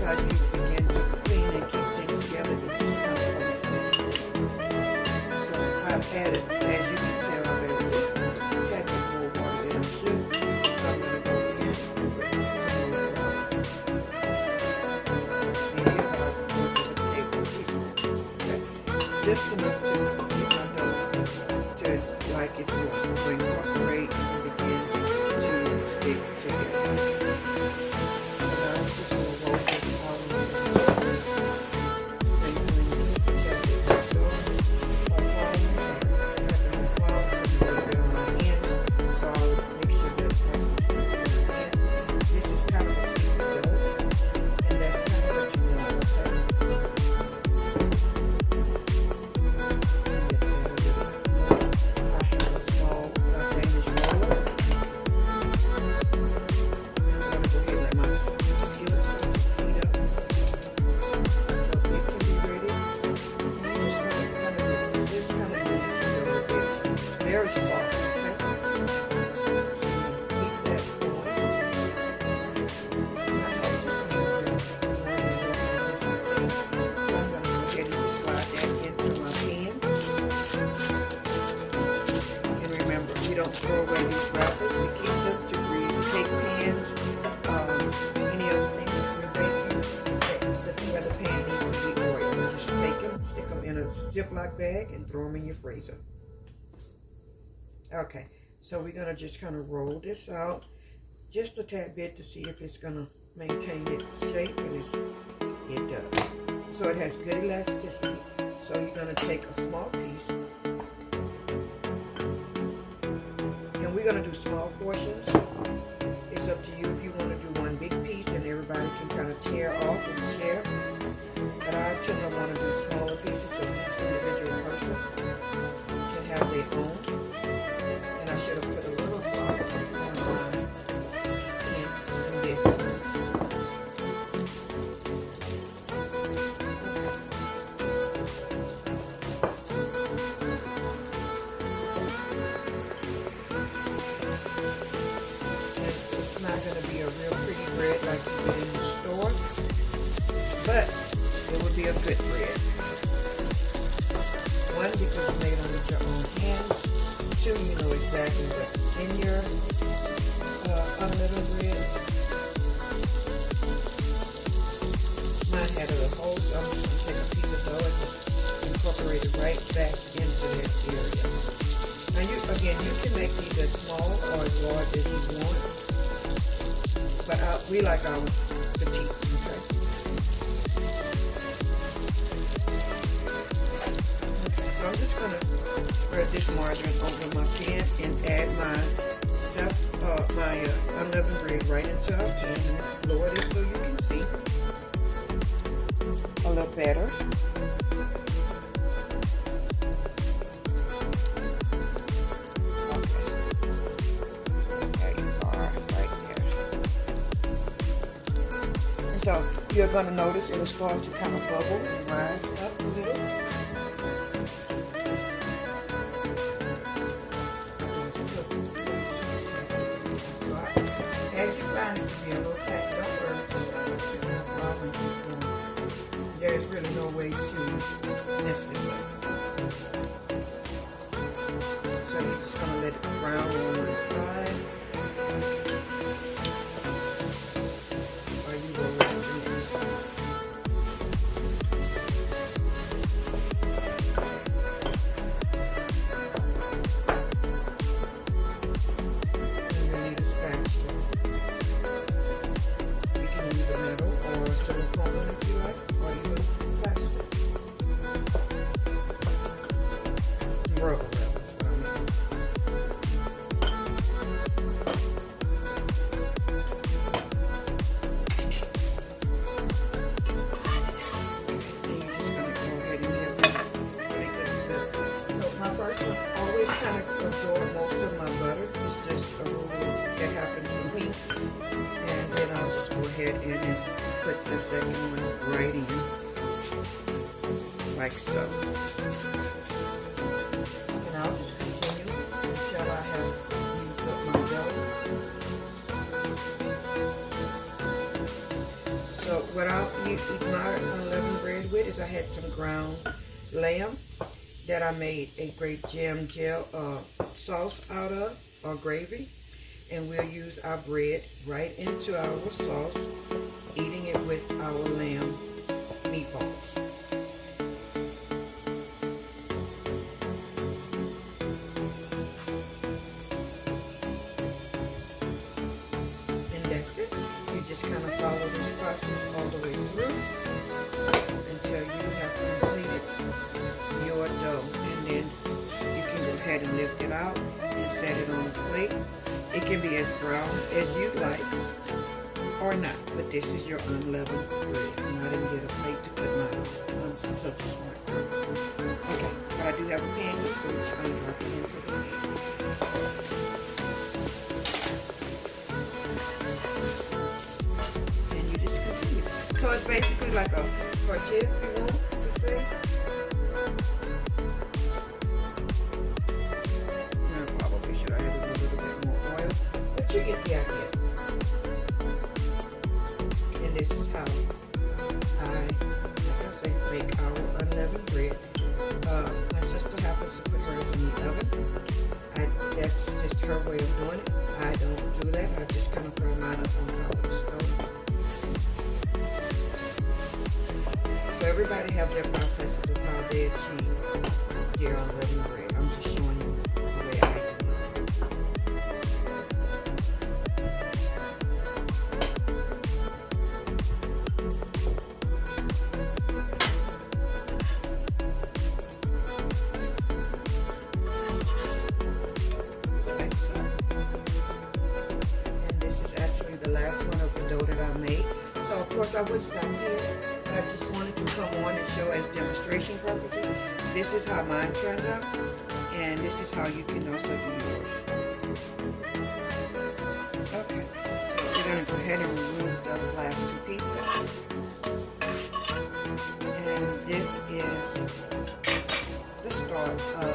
how you begin to clean and keep things together. It's just kind of so I've added, as you can tell, I've added just a tad bit more water than I should. So I'm going to go in and put some more water. Maybe about a quarter of a tablespoon. Okay. Just enough to get my dough to like it to incorporate and begin to stick together. And I'm just going to roll this all over. Don't throw away these wrappers. We keep them to grease cake pans, any other thing that you're baking, where the pan needs to be oiled. Just take them, stick them in a Ziploc bag, and throw them in your freezer. Okay, so we're going to just kind of roll this out just a tad bit to see if it's going to maintain its shape, and it does. So it has good elasticity. So you're going to take a small piece. We're going to do small portions. It's up to you if you want to do one big piece and everybody can kind of tear off and share. But I tend to want to do smaller pieces so each individual person can have their own. And I should have put a little salt on mine and this. Not going to be a real pretty bread like you get in the store, but it would be a good bread. One, because it's made with your own hands. Two, you know exactly what's in your unleavened bread. Mine had a whole, so I'm just going to take a piece of dough and just incorporate it right back into that area. Now you can make these as small or as large as you want. But we like ours petite, okay? So I'm just going to spread this margarine over my pan and add my unleavened bread right into our pan and lower this so you can see a little better. So you're going to notice it'll start to kind of bubble and rise up a little. As you find it to be a little tight, don't worry. There's really no way to mess this up. So you're just going to let it brown on the side. ahead and put the second one right in, like so. And I'll just continue until I have used up my dough. So what I'll eat my unleavened bread with is I had some ground lamb that I made a great jam gel sauce out of, or gravy. And we'll use our bread right into our sauce, eating it with our lamb meatballs. And that's it. You just kind of follow this process all the way through until you have completed your dough. And then you can go ahead and lift it out and set it on a plate. It can be as brown as you like or not, but this is your unleavened bread. And I didn't get a plate to put mine on. I'm such a smart girl. Okay, but I do have a pan here, so I'm just going to drop it into the pan. And you just continue. So it's basically like a tortilla, if you want to say. You get the idea. And this is how I make our unleavened bread. My sister happens to put hers in the oven. That's just her way of doing it. I don't do that. I just kind of throw mine up on top of the stove. So everybody have their processes of how they achieve their unleavened bread. I'm just showing you the way I do it. Of course, I would stop here, but I just wanted to come on and show as demonstration purposes. This is how mine turns out, and this is how you can also do yours. Okay, so we're going to go ahead and remove those last two pieces. And this is the start of